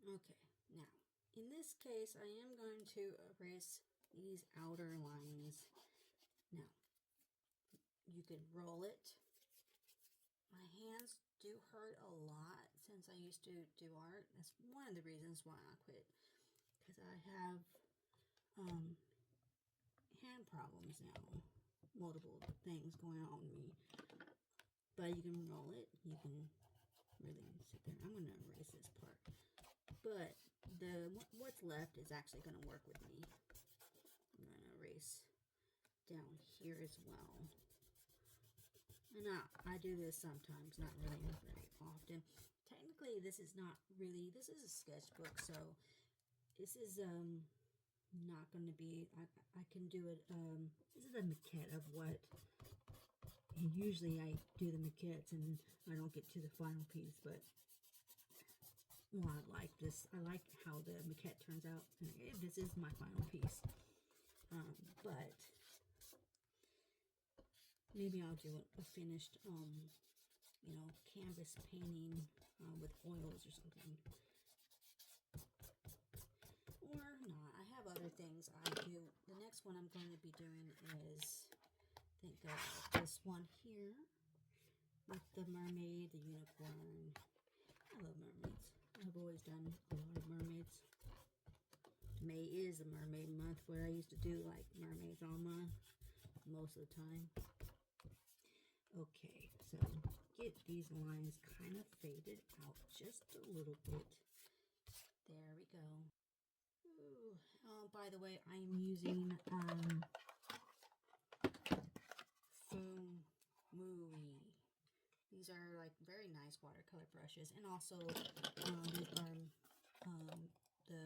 Okay, now in this case, I am going to erase these outer lines. Now, you could roll it. My hands do hurt a lot since I used to do art. That's one of the reasons why I quit, because I have hand problems now. Multiple things going on with me. But you can roll it. You can really sit there. I'm going to erase this part. But what's left is actually going to work with me. I'm going to erase down here as well. And I do this sometimes, not really very often. Technically, this is not really, this is a sketchbook, so this is not going to be, I can do it, this is a maquette of what, and usually I do the maquettes and I don't get to the final piece, but well, I like this. I like how the maquette turns out. This is my final piece. But maybe I'll do a finished, you know, canvas painting with oils or something. Or not. I have other things I do. The next one I'm going to be doing is, I think, this one here with the mermaid, the unicorn. I love mermaids. I've always done a lot of mermaids. May is a mermaid month where I used to do like mermaids all month most of the time. Okay, so get these lines kind of faded out just a little bit. There we go. Ooh. Oh, by the way, I'm using Fumui. These are like very nice watercolor brushes, and also these are the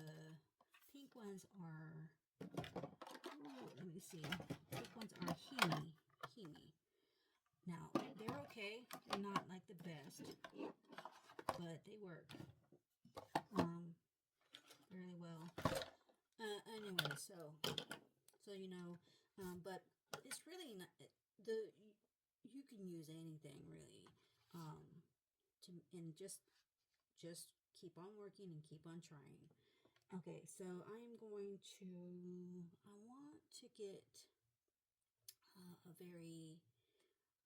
pink ones are. Ooh, let me see. Pink ones are Himi. Now they're okay. They're not like the best, but they work really well. Anyway, so you know, but it's really not you can use anything really, and just keep on working and keep on trying. Okay, so I want to get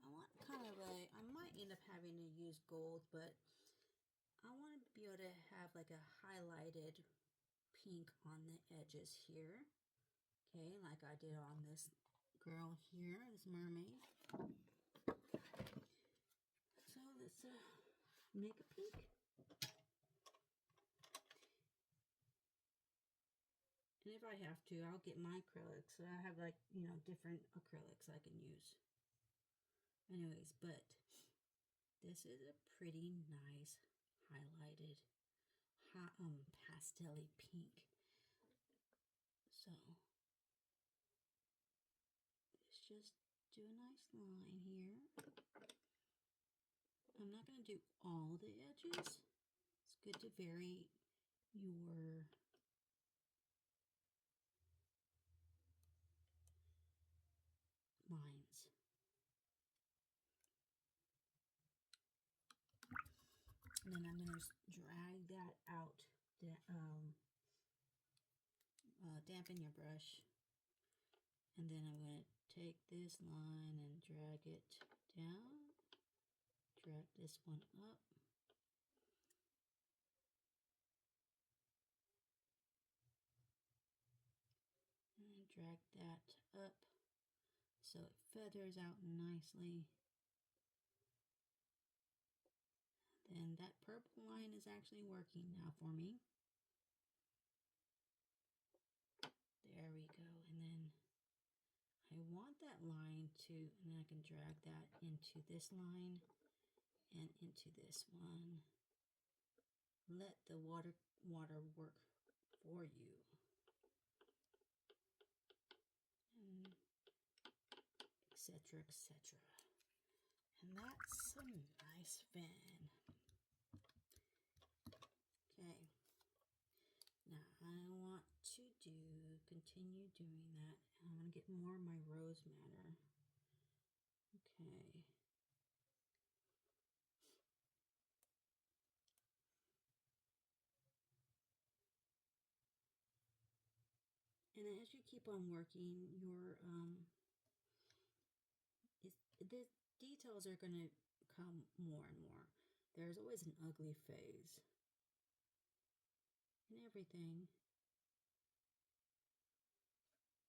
I want kind of I might end up having to use gold, but I want to be able to have like a highlighted pink on the edges here. Okay, like I did on this girl here, this mermaid. So let's make a pink. And if I have to, I'll get my acrylics. So I have like, you know, different acrylics I can use. Anyways, but this is a pretty nice highlighted pastel-y pink. So let's just do a nice line here. I'm not going to do all the edges. It's good to vary your lines. And then I'm going to drag that out, dampen your brush. And then I'm going to take this line and drag it down. Drag this one up. And drag that up so it feathers out nicely. Then that purple line is actually working now for me. There we go. And then I want that line to, and then I can drag that into this line and into this one. Let the water work for you. And etc., etc. And that's a nice fin. Okay. Now I want to continue doing that. I'm going to get more of my rose madder. Okay. And as you keep on working, the details are going to come more and more. There's always an ugly phase in everything.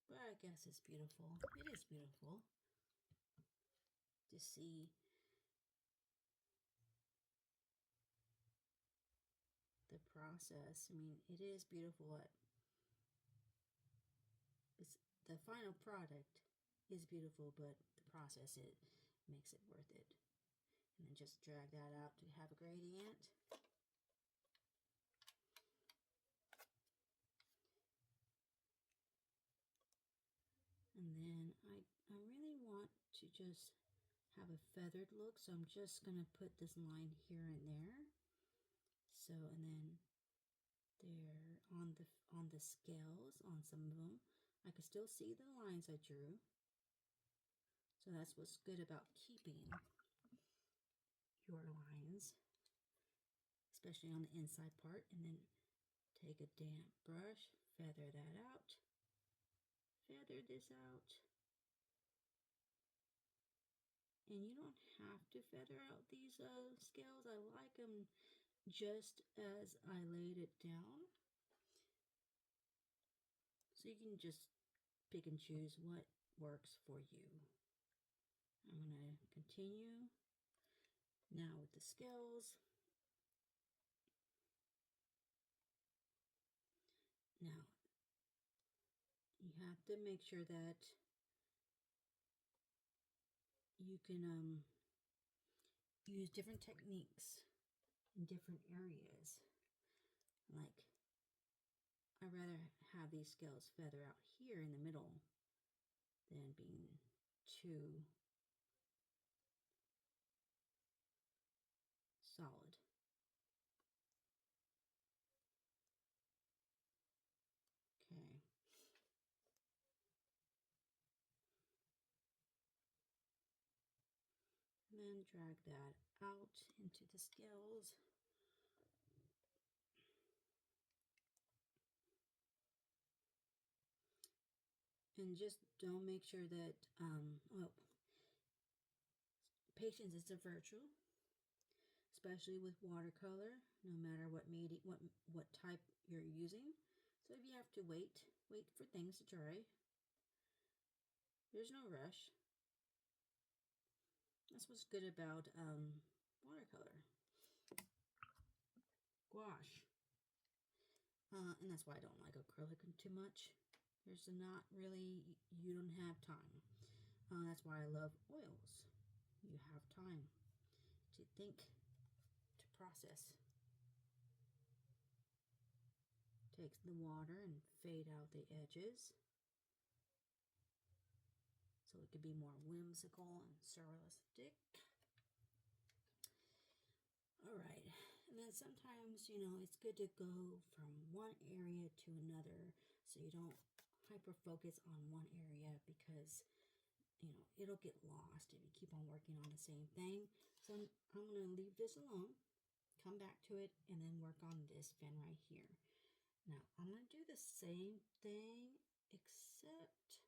But I guess it's beautiful. It is beautiful to see the process. I mean, it is beautiful. The final product is beautiful, but the process, it makes it worth it. And then just drag that out to have a gradient. And then I really want to just have a feathered look, so I'm just going to put this line here and there. So, and then there on the scales, on some of them, I can still see the lines I drew. So that's what's good about keeping your lines, especially on the inside part. And then take a damp brush, feather that out, feather this out. And you don't have to feather out these scales. I like them just as I laid it down. So you can just pick and choose what works for you. I'm going to continue now with the scales. Now, you have to make sure that you can use different techniques in different areas. Like, I'd rather have these scales feather out here in the middle than being too solid. Okay. And then drag that out into the scales. And just don't make sure that, well, patience is a virtue, especially with watercolor, no matter what medium, what type you're using. So if you have to wait for things to dry. There's no rush. That's what's good about watercolor. Gouache. And that's why I don't like acrylic too much. There's not really, you don't have time. That's why I love oils. You have time to think, to process. Take the water and fade out the edges so it could be more whimsical and surrealistic. All right, and then sometimes, it's good to go from one area to another so you don't hyper focus on one area, because it'll get lost if you keep on working on the same thing. So I'm going to leave this alone, come back to it, and then work on this fin right here. Now I'm going to do the same thing, except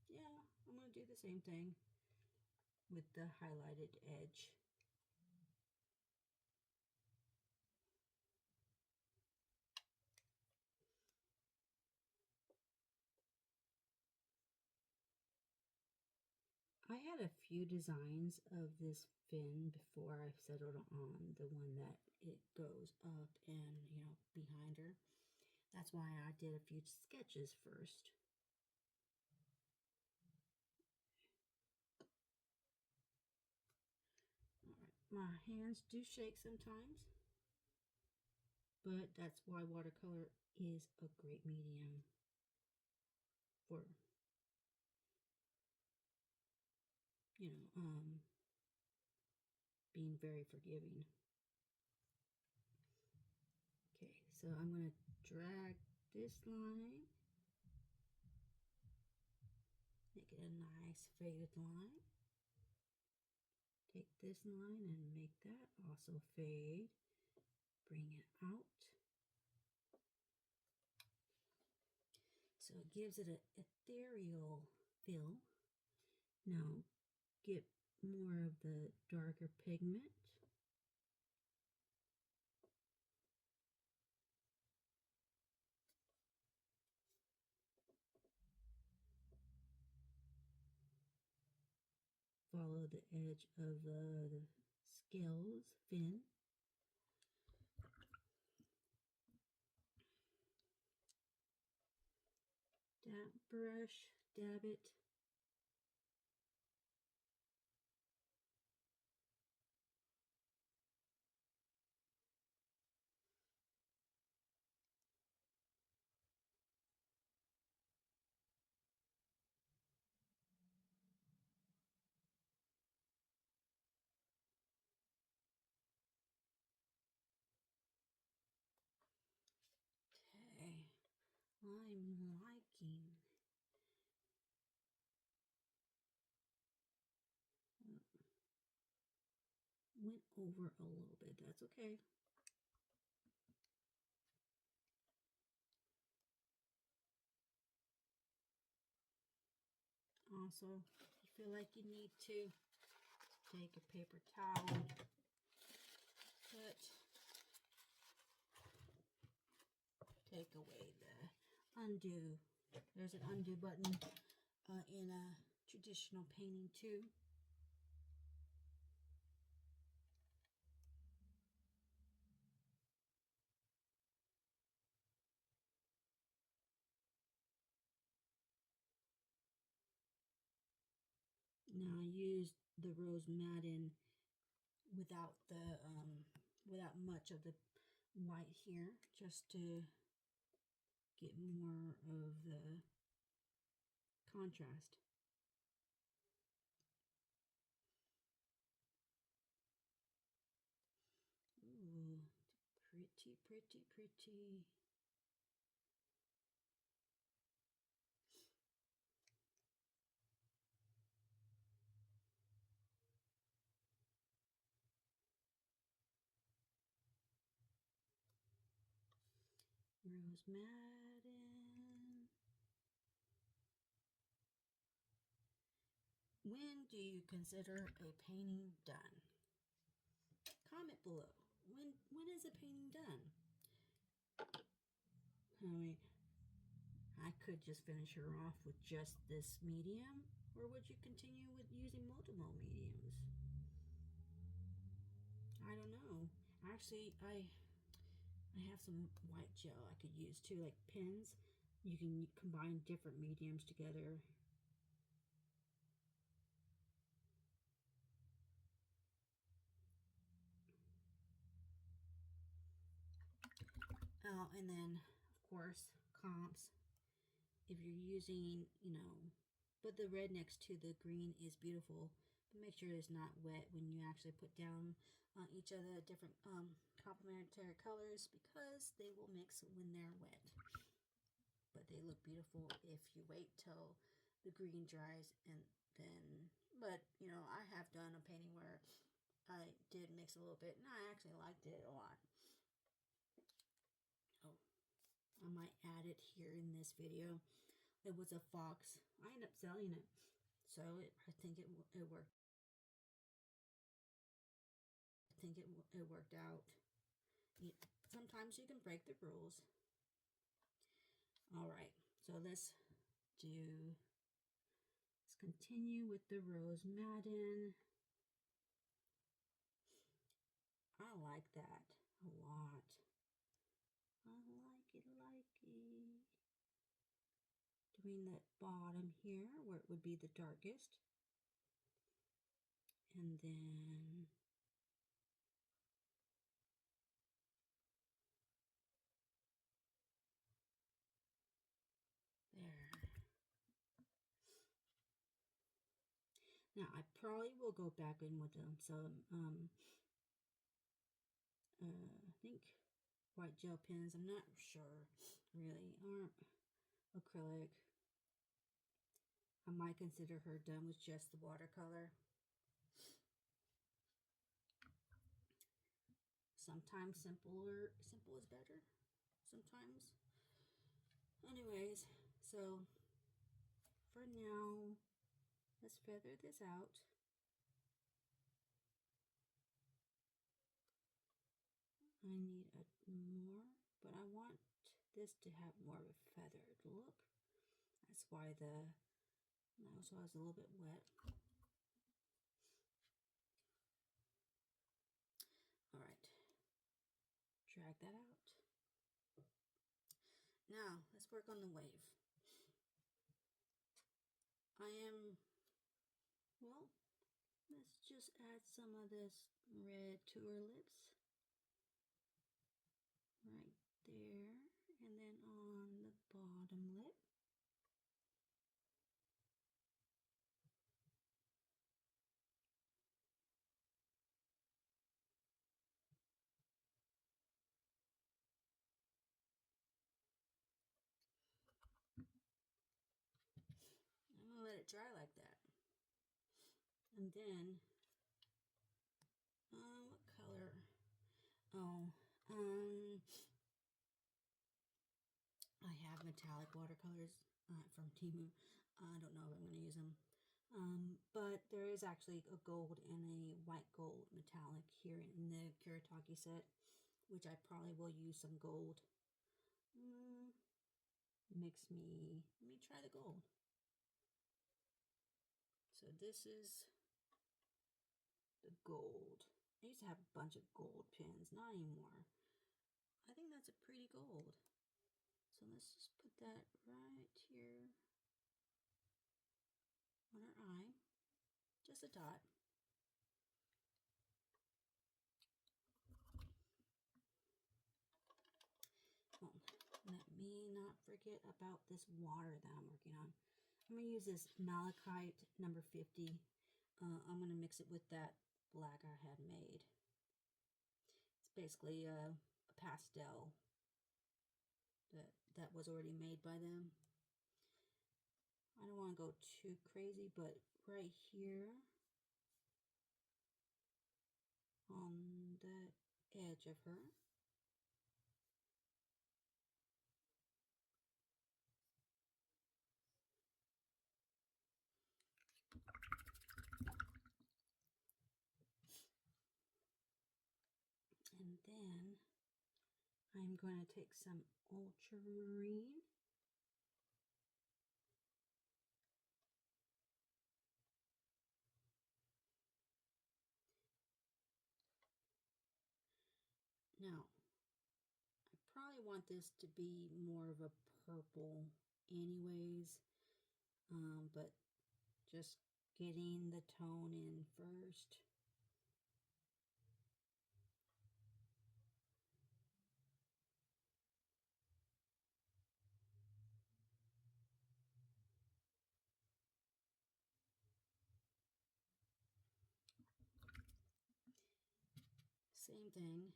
yeah, I'm going to do the same thing with the highlighted edge. I had a few designs of this fin before I settled on the one that it goes up and, behind her. That's why I did a few sketches first. All right, my hands do shake sometimes, but that's why watercolor is a great medium for, being very forgiving. Okay, so I'm going to drag this line, make it a nice faded line. Take this line and make that also fade. bring it out. So it gives it an ethereal feel. Now get more of the darker pigment. Follow the edge of the scales fin. Dab brush, dab it. Okay, I'm liking. Went over a little bit, that's okay. Also, if you feel like you need to, take a paper towel, take away the undo. There's an undo button in a traditional painting too. Now I used the rose madden without the without much of the white here, just to get more of the contrast. Ooh, pretty, pretty, pretty. Rose Madden. When do you consider a painting done? Comment below. When is a painting done? I mean, I could just finish her off with just this medium, or would you continue with using multiple mediums? I don't know. Actually, I have some white gel I could use too, like pens. You can combine different mediums together. Oh, and then, of course, comps. If you're using, but the red next to the green is beautiful. But make sure it's not wet when you actually put down each of the different complementary colors, because they will mix when they're wet. But they look beautiful if you wait till the green dries and then, but I have done a painting where I did mix a little bit and I actually liked it a lot. Oh, I might add it here in this video. It was a fox. I ended up selling it, so I think it worked. I think it worked out. Sometimes you can break the rules. All right, so let's continue with the Rose Madden. I like that a lot. I like it. Doing that bottom here where it would be the darkest. And then there. Now I probably will go back in with some I think white gel pens. I'm not sure really, or acrylic. I might consider her done with just the watercolor. sometimes simple is better. Sometimes. Anyways, so for now, let's feather this out. I need more, but I want this to have more of a feathered look. That's why the nose was a little bit wet. All right, drag that out. Now let's work on the wave. Let's just add some of this red tulips right there, and then on the bottom lip. I'm gonna let it dry like that. And then, what color? Oh, I have metallic watercolors from Temu. I don't know if I'm going to use them. But there is actually a gold and a white gold metallic here in the Kuretake set, which I probably will use some gold. Let me try the gold. So this is the gold. I used to have a bunch of gold pins, not anymore. I think that's a pretty gold. So let's just put that right here on her eye. Just a dot. Oh, let me not forget about this water that I'm working on. I'm going to use this malachite number 50. I'm going to mix it with that black I had made. It's basically a pastel that was already made by them. I don't want to go too crazy, but right here on the edge of her. And then I'm going to take some ultramarine. Now, I probably want this to be more of a purple anyways, but just getting the tone in first. Same thing.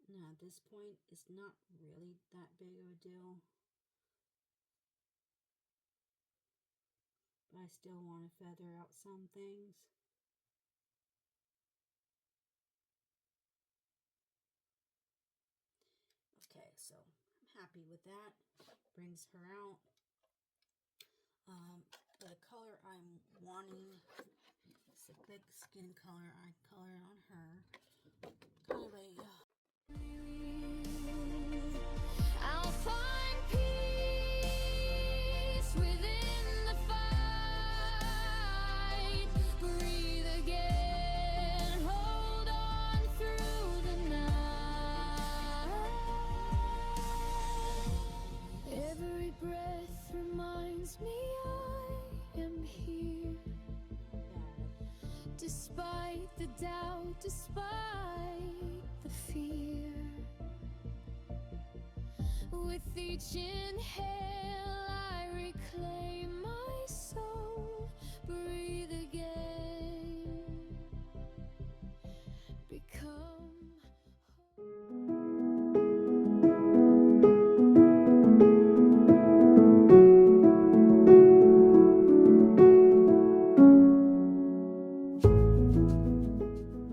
Now at this point, it's not really that big of a deal, but I still want to feather out some things. Okay, so I'm happy with that. Brings her out. The color I'm wanting, it's a thick skin color. I colored on her. Kind of a I'll find peace within the fight. Breathe again, hold on through the night. Every breath reminds me I am here. Despite the doubt, despite the fear. With each inhale, I reclaim my soul. Breathe